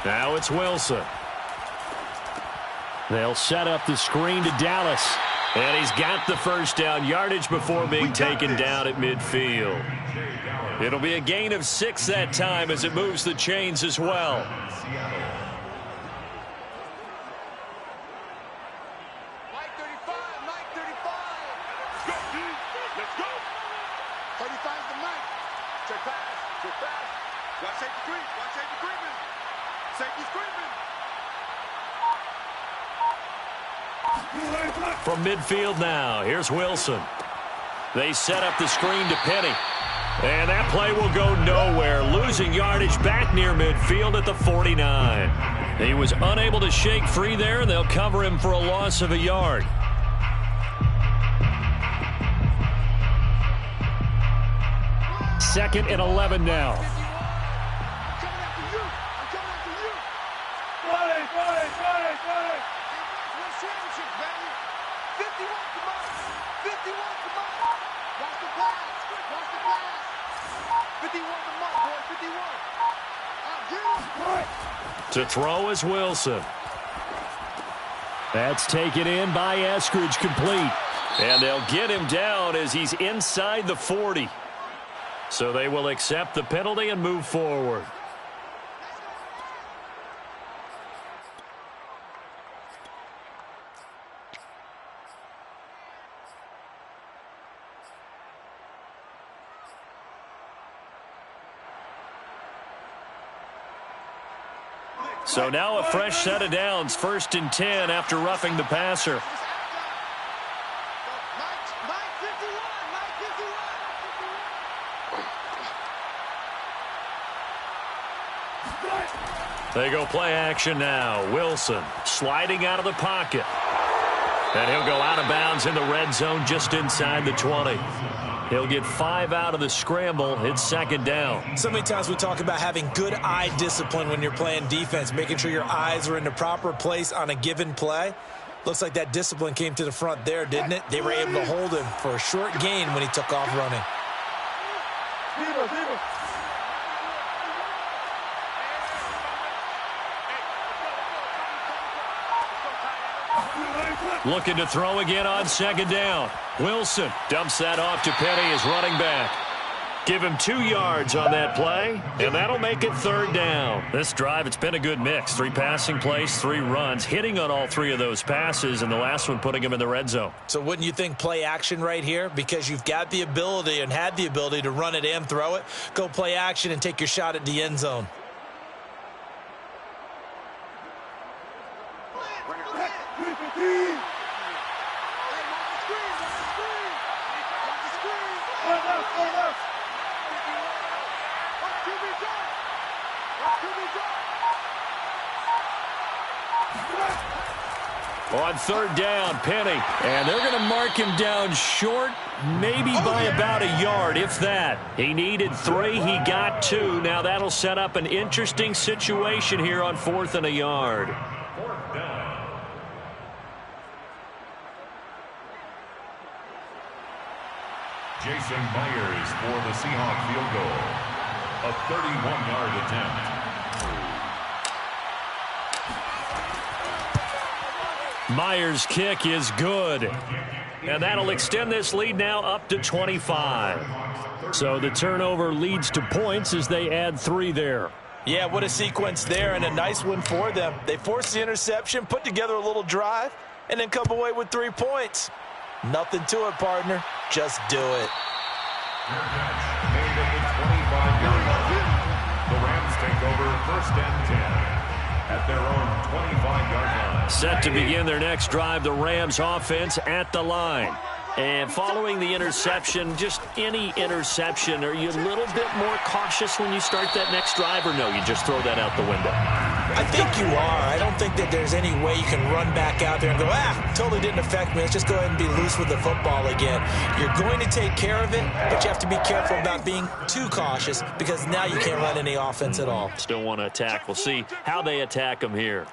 Now it's Wilson. They'll set up the screen to Dallas. And he's got the first down yardage before being taken down at midfield. It'll be a gain of 6 that time as it moves the chains as well. Mike 35, Mike 35. Let's go, D. Let's go. 35 is the Mike. Check pass, check pass. Watch safety creep, watch safety creeping. Safety's creeping. From midfield now, here's Wilson. They set up the screen to Penny. And that play will go nowhere, losing yardage back near midfield at the 49. He was unable to shake free there, and they'll cover him for a loss of a yard. Second and 11 now. To throw is Wilson. That's taken in by Eskridge, complete. And they'll get him down as he's inside the 40. So they will accept the penalty and move forward. So now a fresh set of downs, 1st and 10 after roughing the passer. They go play action now. Wilson sliding out of the pocket. And he'll go out of bounds in the red zone just inside the 20. He'll get 5 out of the scramble. It's second down. So many times we talk about having good eye discipline when you're playing defense, making sure your eyes are in the proper place on a given play. Looks like that discipline came to the front there, didn't it? They were able to hold him for a short gain when he took off running. Looking to throw again on second down. Wilson dumps that off to Penny, his running back. Give him 2 yards on that play, and that'll make it third down. This drive, it's been a good mix. 3 passing plays, 3 runs, hitting on all 3 of those passes, and the last one putting him in the red zone. So wouldn't you think play action right here? Because you've got the ability and had the ability to run it and throw it. Go play action and take your shot at the end zone. On third down, Penny. And they're going to mark him down short, maybe by about a yard, if that. He needed 3. He got 2. Now that'll set up an interesting situation here on 4th and a yard. Jason Myers for the Seahawks field goal. A 31-yard attempt. Myers' kick is good. And that'll extend this lead now up to 25. So the turnover leads to points as they add 3 there. Yeah, what a sequence there, and a nice one for them. They forced the interception, put together a little drive, and then come away with 3 points. Nothing to it, partner. Just do it. Made at the 25-yard line. The Rams take over 1st and 10 at their own 25-yard line. Set to begin their next drive, the Rams offense at the line. And following the interception, just any interception, are you a little bit more cautious when you start that next drive, or no, you just throw that out the window? I think you are. I don't think that there's any way you can run back out there and go, totally didn't affect me. Let's just go ahead and be loose with the football again. You're going to take care of it, but you have to be careful about being too cautious because now you can't run any offense at all. Still want to attack. We'll see how they attack them here.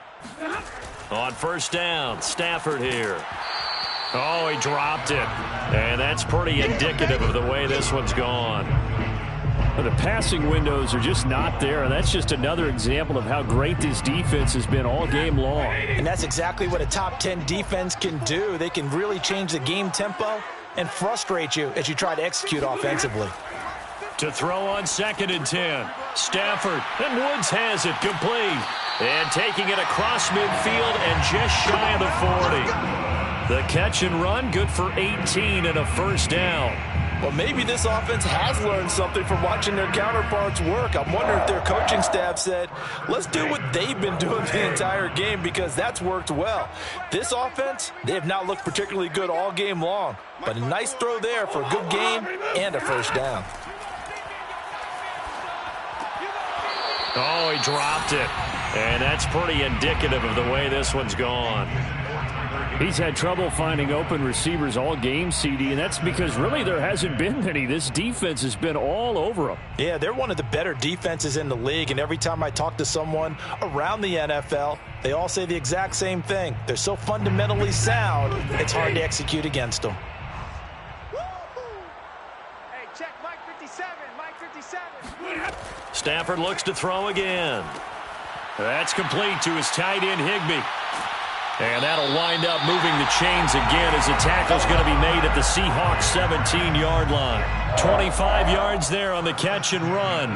On first down, Stafford here. Oh, he dropped it. And that's pretty indicative of the way this one's gone. Well, the passing windows are just not there, and that's just another example of how great this defense has been all game long. And that's exactly what a top 10 defense can do. They can really change the game tempo and frustrate you as you try to execute offensively. To throw on 2nd and 10. Stafford, and Woods has it complete. And taking it across midfield and just shy of the 40. The catch and run, good for 18 and a first down. Well, maybe this offense has learned something from watching their counterparts work. I'm wondering if their coaching staff said, let's do what they've been doing the entire game because that's worked well. This offense, they have not looked particularly good all game long. But a nice throw there for a good game and a first down. Oh, he dropped it. And that's pretty indicative of the way this one's gone. He's had trouble finding open receivers all game, CD, and that's because really there hasn't been many. This defense has been all over them. Yeah, they're one of the better defenses in the league, and every time I talk to someone around the NFL, they all say the exact same thing. They're so fundamentally sound, it's hard to execute against them. Hey, check Mike 57, Mike 57. Stafford looks to throw again. That's complete to his tight end, Higbee. And that'll wind up moving the chains again as the tackle's going to be made at the Seahawks 17-yard line. 25 yards there on the catch and run.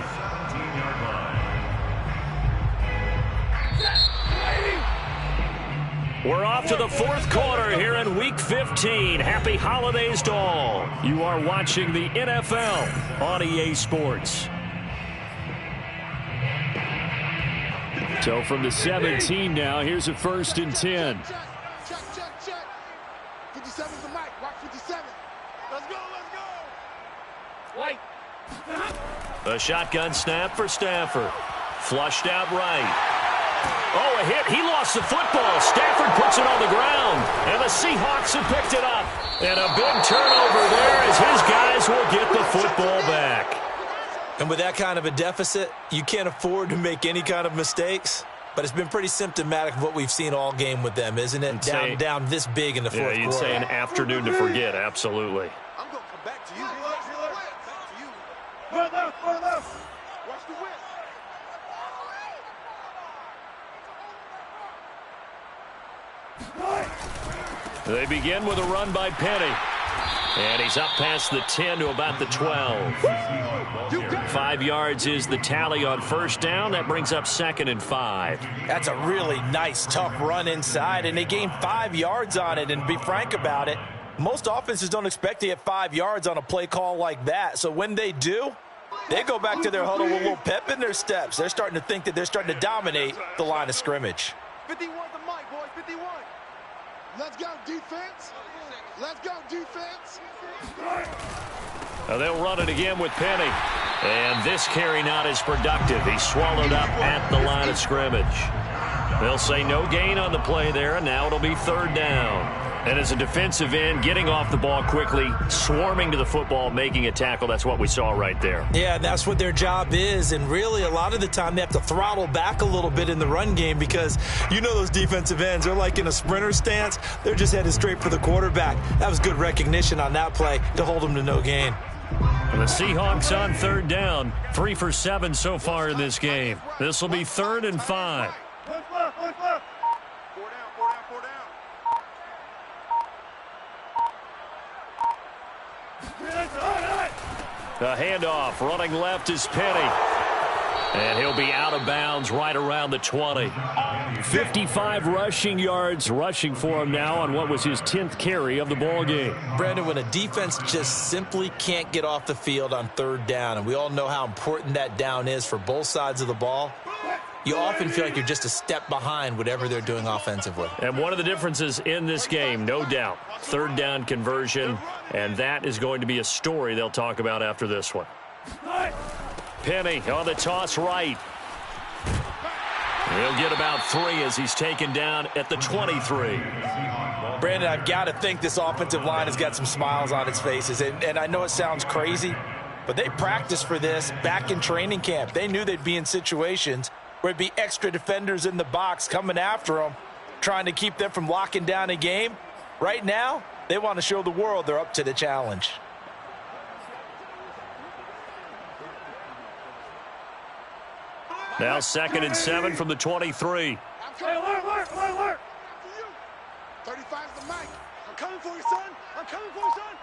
We're off to the 4th quarter here in Week 15. Happy holidays to all. You are watching the NFL on EA Sports. So from the 17 now, here's a 1st and 10. Check. 57's the mic. Watch 57. Let's go. White. A shotgun snap for Stafford. Flushed out right. Oh, a hit. He lost the football. Stafford puts it on the ground. And the Seahawks have picked it up. And a big turnover there as his guys will get the football back. And with that kind of a deficit, you can't afford to make any kind of mistakes. But it's been pretty symptomatic of what we've seen all game with them, isn't it? Down this big in the fourth quarter. Yeah, you'd say an afternoon to forget, absolutely. I'm going to come back to you. Back to you. Run left. Watch the whip. They begin with a run by Penny. And he's up past the 10 to about the 12. 5 yards is the tally on first down. That brings up 2nd and 5. That's a really nice, tough run inside, and they gained 5 yards on it. And to be frank about it, most offenses don't expect to get 5 yards on a play call like that. So when they do, they go back to their huddle with a little pep in their steps. They're starting to think that they're starting to dominate the line of scrimmage. 51 the mic, boys, 51. Let's go, defense. Let's go, defense. Now they'll run it again with Penny. And this carry not as productive. He's swallowed up at the line of scrimmage. They'll say no gain on the play there, and now it'll be 3rd down. And as a defensive end, getting off the ball quickly, swarming to the football, making a tackle, that's what we saw right there. Yeah, that's what their job is. And really, a lot of the time, they have to throttle back a little bit in the run game because you know those defensive ends, they're like in a sprinter stance. They're just headed straight for the quarterback. That was good recognition on that play to hold them to no gain. And the Seahawks on 3rd down, 3 for 7 so far in this game. This will be 3rd and 5. The handoff, running left is Penny. And he'll be out of bounds right around the 20. 55 rushing yards rushing for him now on what was his 10th carry of the ball game. Brandon, when a defense just simply can't get off the field on 3rd down, and we all know how important that down is for both sides of the ball, you often feel like you're just a step behind whatever they're doing offensively. And one of the differences in this game, no doubt, 3rd down conversion, and that is going to be a story they'll talk about after this one. Penny on the toss right. He'll get about 3 as he's taken down at the 23. Brandon, I've got to think this offensive line has got some smiles on its faces. And I know it sounds crazy, but they practiced for this back in training camp. They knew they'd be in situations where it'd be extra defenders in the box coming after them, trying to keep them from locking down a game. Right now, they want to show the world they're up to the challenge. Now 2nd and 7 from the 23. Hey, alert. 35's the mic. I'm coming for you, son. I'm coming for you, son.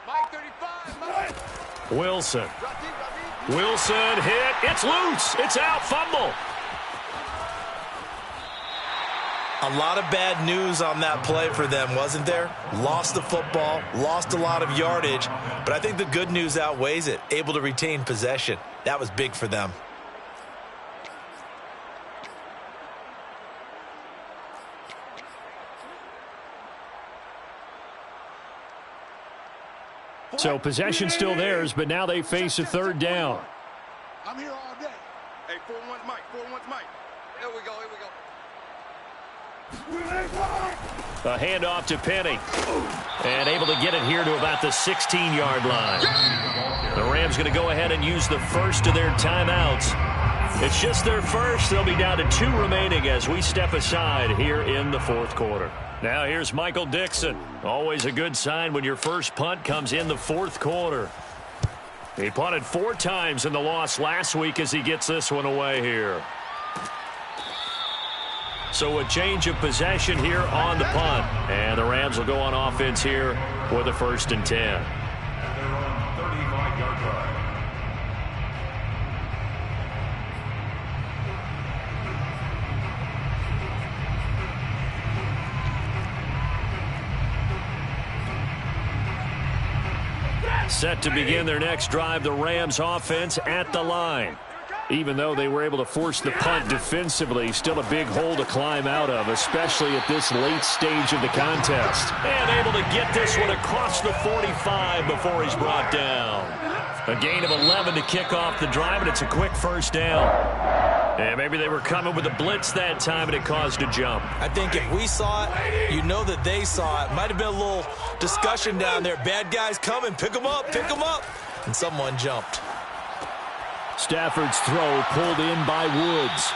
Mike 35, Mike. Wilson. Wilson hit. It's loose. It's out. Fumble. A lot of bad news on that play for them, wasn't there? Lost the football, lost a lot of yardage, but I think the good news outweighs it. Able to retain possession. That was big for them. So possession still theirs, but now they face a 3rd down. I'm here all day. Hey, 4-1's Mike. 4-1's Mike. Here we go. A handoff to Penny. And able to get it here to about the 16-yard line. The Rams going to go ahead and use the first of their timeouts. It's just their first. They'll be down to 2 remaining as we step aside here in the 4th quarter. Now here's Michael Dixon. Always a good sign when your first punt comes in the 4th quarter. He punted 4 times in the loss last week as he gets this one away here. So a change of possession here on the punt. And the Rams will go on offense here for the 1st and 10. They're on 35-yard line. Set to begin their next drive, the Rams offense at the line. Even though they were able to force the punt defensively, still a big hole to climb out of, especially at this late stage of the contest. And able to get this one across the 45 before he's brought down. A gain of 11 to kick off the drive, and it's a quick 1st down. And maybe they were coming with a blitz that time, and it caused a jump. I think if we saw it, you know that they saw it. Might have been a little discussion down there. Bad guys coming. Pick them up. Pick them up. And someone jumped. Stafford's throw pulled in by Woods.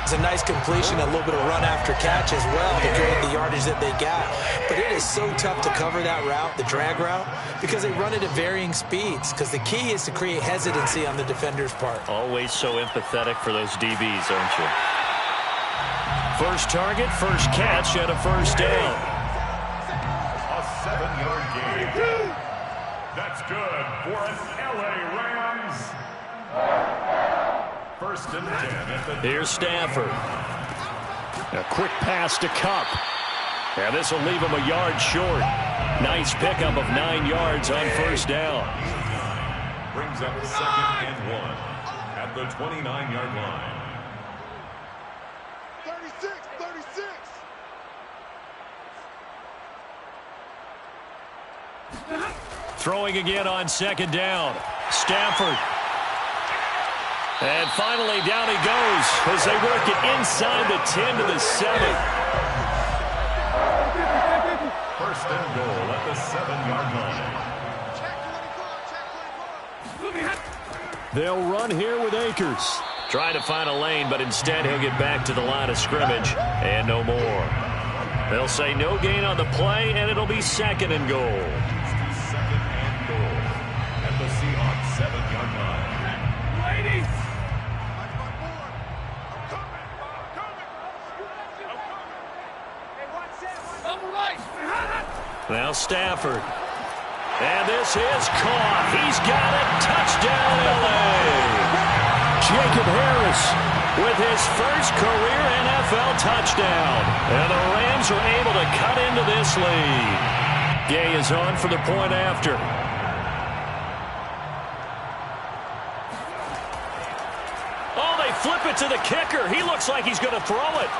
It's a nice completion, a little bit of run after catch as well to create the yardage that they got. But it is so tough to cover that route, the drag route, because they run it at varying speeds. Because the key is to create hesitancy on the defender's part. Always so empathetic for those DBs, aren't you? First target, first catch, and a first down. A 7-yard gain. That's good for an LA Rams. First and 10 at the... Here's Stafford. A quick pass to Cup. And this will leave him a yard short. Nice pickup of 9 yards on first down. Brings up 2nd and 1 at the 29-yard line. 36. Throwing again on second down. Stafford. And finally, down he goes as they work it inside the 10 to the 7. First and goal at the 7-yard line. They'll run here with Akers. Trying to find a lane, but instead he'll get back to the line of scrimmage and no more. They'll say no gain on the play, and it'll be 2nd and goal. 2nd and goal at the Seahawks 7-yard line. Ladies! Now Stafford. And this is caught. He's got it. Touchdown, L.A. Jacob Harris with his first career NFL touchdown. And the Rams are able to cut into this lead. Gay is on for the point after. Oh, they flip it to the kicker. He looks like he's going to throw it.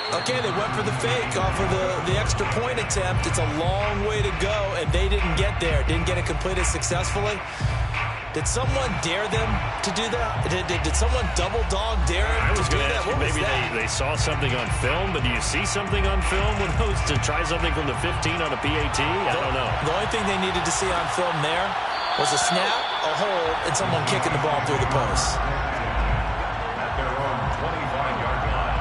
Okay, they went for the fake off of the extra point attempt. It's a long way to go, and they didn't get there. Didn't get it completed successfully. Did someone dare them to do that? Did someone double dog dare them to do that? What was maybe that? they saw something on film, but do you see something on film with those to try something from the 15 on a PAT? I don't know. The only thing they needed to see on film there was a snap, a hold, and someone kicking the ball through the post. At their own 25-yard line.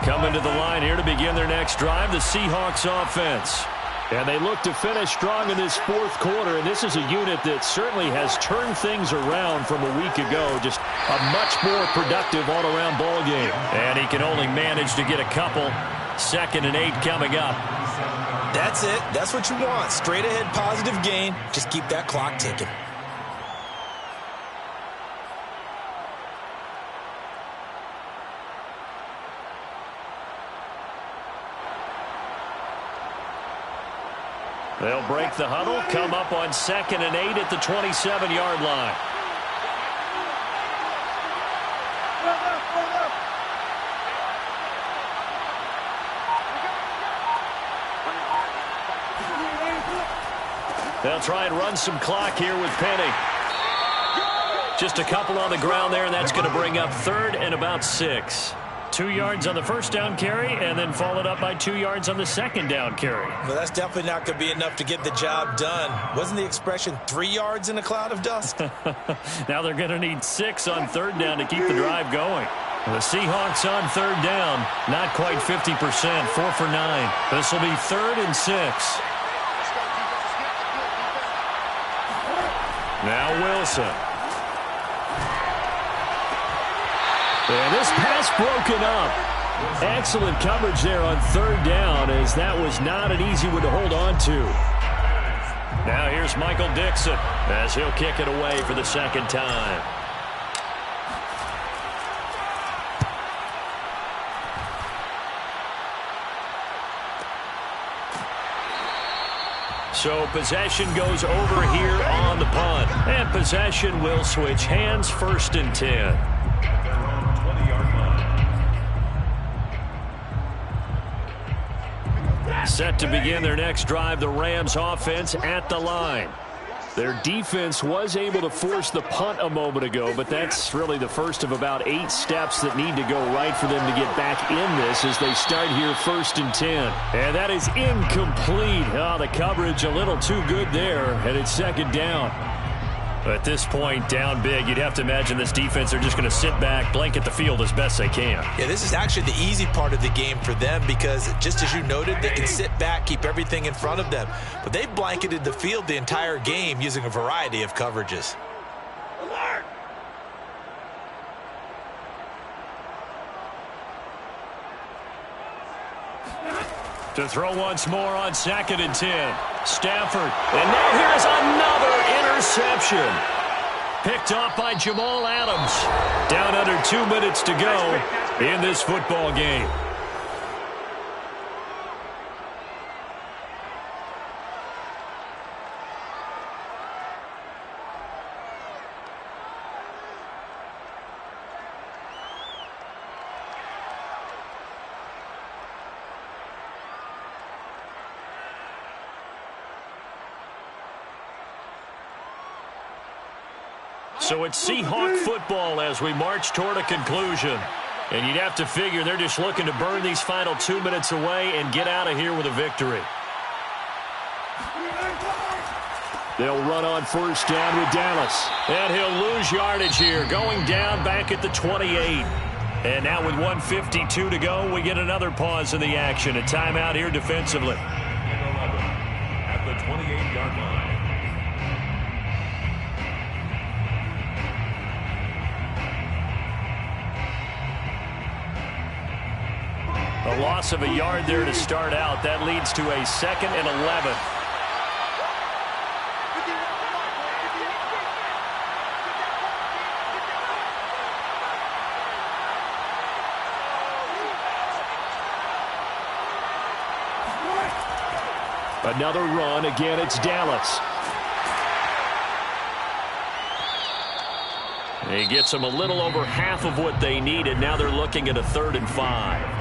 Coming to the line here to begin their next drive, the Seahawks offense. And they look to finish strong in this fourth quarter, and this is a unit that certainly has turned things around from a week ago. Just a much more productive all-around ball game. And he can only manage to get a couple. 2nd and 8 coming up. That's it. That's what you want. Straight ahead positive gain. Just keep that clock ticking. They'll break the huddle, come up on 2nd and 8 at the 27-yard line. They'll try and run some clock here with Penny. Just a couple on the ground there, and that's going to bring up 3rd and about 6. 2 yards on the first down carry, and then followed up by 2 yards on the second down carry. Well, that's definitely not going to be enough to get the job done. Wasn't the expression 3 yards in a cloud of dust? Now they're going to need 6 on 3rd down to keep the drive going. The Seahawks on 3rd down, not quite 50%, 4 for 9. This will be 3rd and 6. Now Wilson. And this pass broken up. Excellent coverage there on 3rd down, as that was not an easy one to hold on to. Now here's Michael Dixon as he'll kick it away for the 2nd time. So possession goes over here on the punt. And possession will switch hands, 1st and 10. Set to begin their next drive, the Rams offense at the line. Their defense was able to force the punt a moment ago, but that's really the first of about 8 steps that need to go right for them to get back in this as they start here 1st and 10. And that is incomplete. Oh, the coverage a little too good there, and it's 2nd down. At this point, down big, you'd have to imagine this defense are just going to sit back, blanket the field as best they can. Yeah, this is actually the easy part of the game for them because, just as you noted, they can sit back, keep everything in front of them. But they've blanketed the field the entire game using a variety of coverages. To throw once more on 2nd and 10. Stafford. And now here's another interception. Picked off by Jamal Adams. Down under 2 minutes to go in this football game. So it's Seahawk football as we march toward a conclusion. And you'd have to figure they're just looking to burn these final 2 minutes away and get out of here with a victory. They'll run on 1st down with Dallas. And he'll lose yardage here, going down back at the 28. And now with 1:52 to go, we get another pause in the action. A timeout here defensively. At the 28-yard line. A loss of a yard there to start out. That leads to a 2nd and 11. Another run. Again, it's Dallas. He gets them a little over half of what they needed. Now they're looking at a 3rd and 5.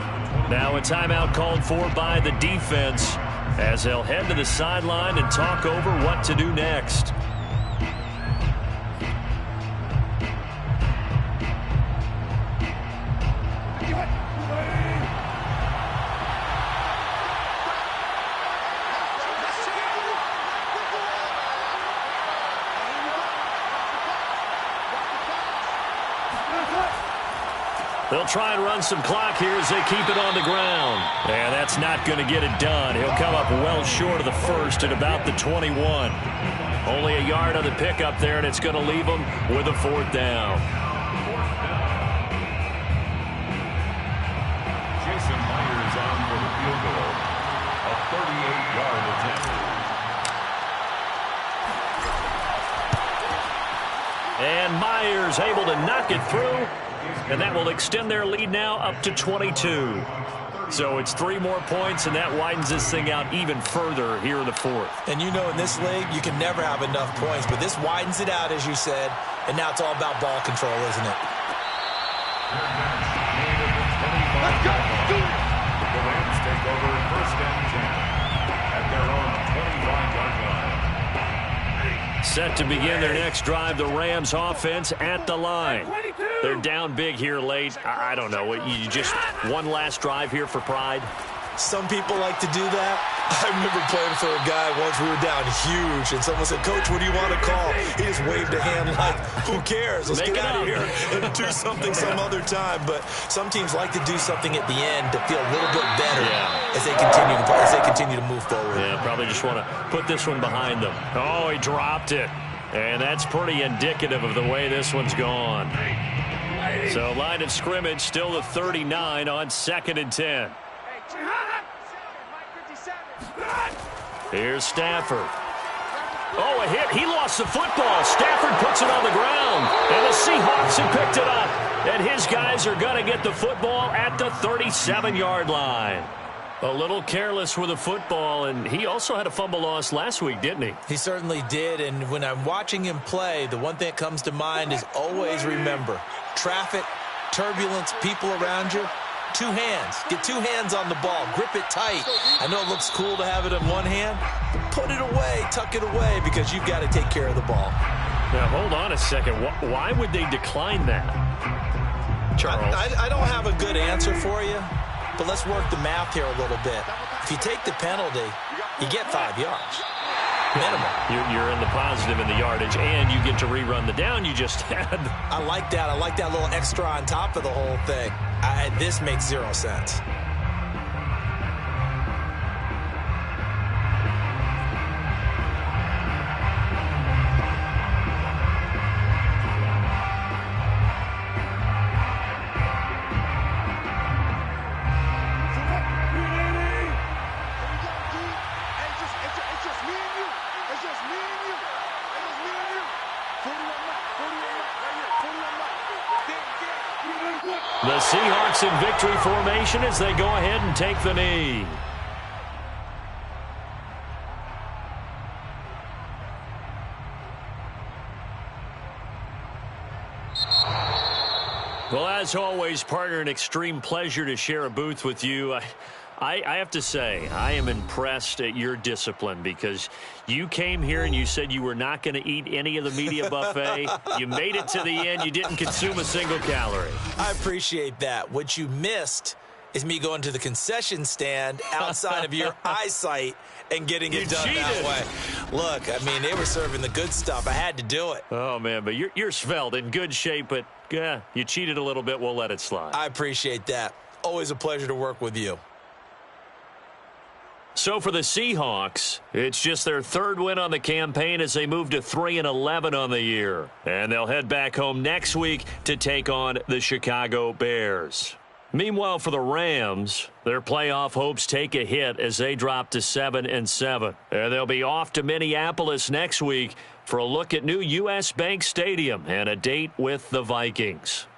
Now a timeout called for by the defense as they'll head to the sideline and talk over what to do next. They'll try and run some clock here as they keep it on the ground. And that's not going to get it done. He'll come up well short of the 1st at about the 21. Only a yard on the pickup there, and it's going to leave them with a 4th down. Jason Myers on for the field goal. A 38-yard attempt. And Myers able to knock it through. And that will extend their lead now up to 22. So it's 3 more points, and that widens this thing out even further here in the 4th. And you know, in this league, you can never have enough points, but this widens it out, as you said, and now it's all about ball control, isn't it? Let's go. Do it. The Rams take over 1st and 10 at their own 25-yard line. Set to begin their next drive, the Rams offense at the line. They're down big here late. I don't know. You just one last drive here for pride? Some people like to do that. I remember playing for a guy once. We were down huge, and someone said, "Coach, what do you want to call?" He just waved a hand like, "Who cares? Let's get out of here and do something some other time." But some teams like to do something at the end to feel a little bit better as they continue to move forward. Yeah, probably just want to put this one behind them. Oh, he dropped it. And that's pretty indicative of the way this one's gone. So line of scrimmage still the 39 on 2nd and 10. Here's Stafford. Oh, a hit. He lost the football. Stafford puts it on the ground. And the Seahawks have picked it up. And his guys are going to get the football at the 37-yard line. A little careless with the football, and he also had a fumble loss last week, didn't he? He certainly did, and when I'm watching him play, the one thing that comes to mind is always remember, traffic, turbulence, people around you, Two hands. Get two hands on the ball. Grip it tight. I know it looks cool to have it in one hand, but put it away, tuck it away, because you've got to take care of the ball. Now, hold on a second. Why would they decline that, Charles? I don't have a good answer for you, but let's work the math here a little bit. If you take the penalty, you get 5 yards. Minimum. You're in the positive in the yardage, and you get to rerun the down you just had. I like that. I like that little extra on top of the whole thing. This makes 0 sense. The Seahawks in victory formation as they go ahead and take the knee. Well, as always, partner, an extreme pleasure to share a booth with you. I have to say, I am impressed at your discipline because you came here and you said you were not going to eat any of the media buffet. You made it to the end. You didn't consume a single calorie. I appreciate that. What you missed is me going to the concession stand outside of your eyesight and getting it done that way. Look, I mean, they were serving the good stuff. I had to do it. Oh, man, but you're svelte, in good shape, but you cheated a little bit. We'll let it slide. I appreciate that. Always a pleasure to work with you. So for the Seahawks, it's just their third win on the campaign as they move to 3-11 on the year. And they'll head back home next week to take on the Chicago Bears. Meanwhile, for the Rams, their playoff hopes take a hit as they drop to 7-7. And they'll be off to Minneapolis next week for a look at new U.S. Bank Stadium and a date with the Vikings.